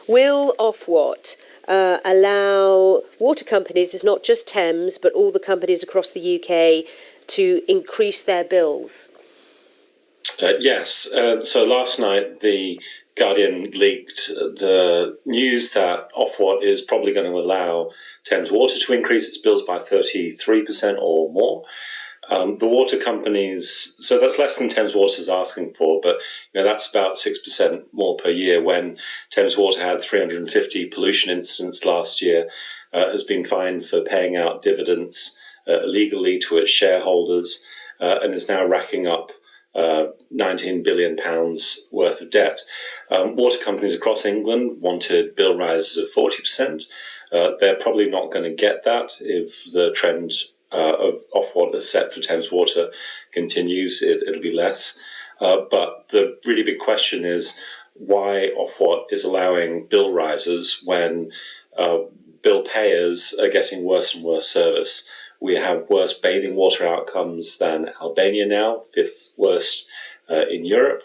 Will Ofwat allow water companies, it's not just Thames, but all the companies across the UK, to increase their bills? Yes. So last night, the Guardian leaked the news that Ofwat is probably going to allow Thames Water to increase its bills by 33% or more. The water companies, so that's less than Thames Water is asking for, but that's about 6% more per year. When Thames Water had 350 pollution incidents last year, has been fined for paying out dividends illegally to its shareholders, and is now racking up £19 billion worth of debt. Water companies across England wanted bill rises of 40%. They're probably not going to get that if the trend of Ofwat is set for Thames Water continues. It'll be less. But the really big question is why Ofwat is allowing bill rises when bill payers are getting worse and worse service. We have worse bathing water outcomes than Albania now, fifth worst in Europe.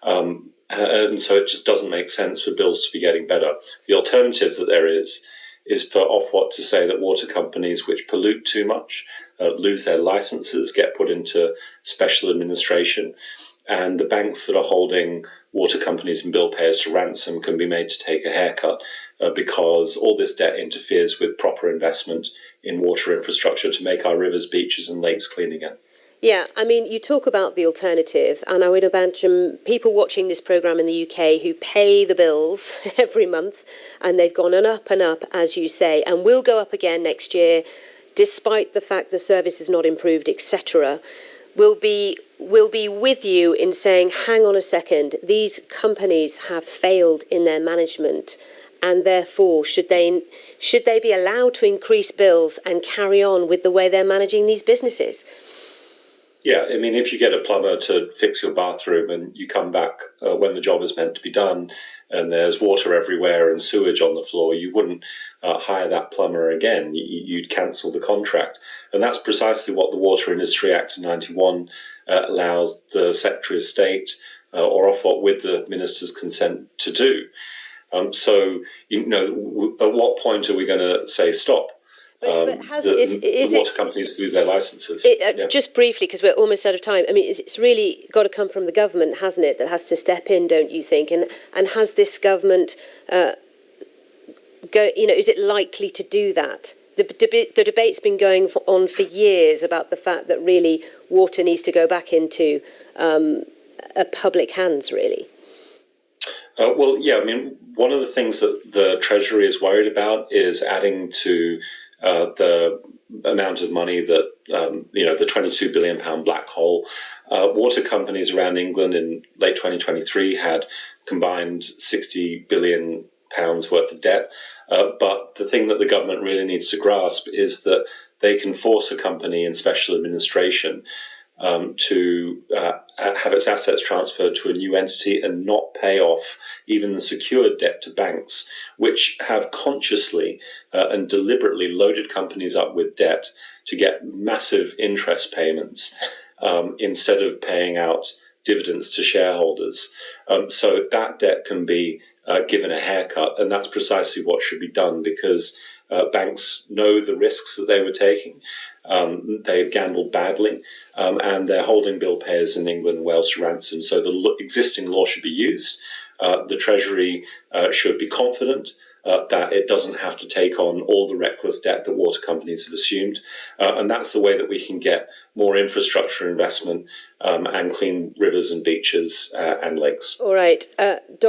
And so it just doesn't make sense for bills to be getting better. The alternative that there is for Ofwat to say that water companies which pollute too much lose their licenses, get put into special administration, and the banks that are holding water companies and bill payers to ransom can be made to take a haircut because all this debt interferes with proper investment in water infrastructure to make our rivers, beaches and lakes clean again. Yeah, I mean, you talk about the alternative, and I would imagine people watching this programme in the UK who pay the bills every month, and they've gone up and up, as you say, and will go up again next year, despite the fact the service is not improved, etc., will be with you in saying, hang on a second, these companies have failed in their management, and therefore should they be allowed to increase bills and carry on with the way they're managing these businesses? Yeah, I mean, if you get a plumber to fix your bathroom and you come back when the job is meant to be done and there's water everywhere and sewage on the floor, you wouldn't hire that plumber again. You'd cancel the contract. And that's precisely what the Water Industry Act of 91 allows the Secretary of State or Ofwat with the minister's consent to do. So, at what point are we going to say stop? But the water companies lose their licenses. Just briefly, because we're almost out of time. I mean, it's really got to come from the government, hasn't it? That has to step in, don't you think? And has this government is it likely to do that? The debate's been going on for years about the fact that really water needs to go back into public hands, really. Well, yeah. I mean, one of the things that the Treasury is worried about is adding to the amount of money that, the £22 billion black hole. Water companies around England in late 2023 had combined £60 billion worth of debt. But the thing that the government really needs to grasp is that they can force a company in special administration to have its assets transferred to a new entity and not pay off even the secured debt to banks, which have consciously and deliberately loaded companies up with debt to get massive interest payments instead of paying out dividends to shareholders. So that debt can be given a haircut, and that's precisely what should be done because banks know the risks that they were taking. They've gambled badly, and they're holding bill payers in England and Wales to ransom. So the existing law should be used. The Treasury should be confident that it doesn't have to take on all the reckless debt that water companies have assumed. And that's the way that we can get more infrastructure investment and clean rivers and beaches and lakes. All right.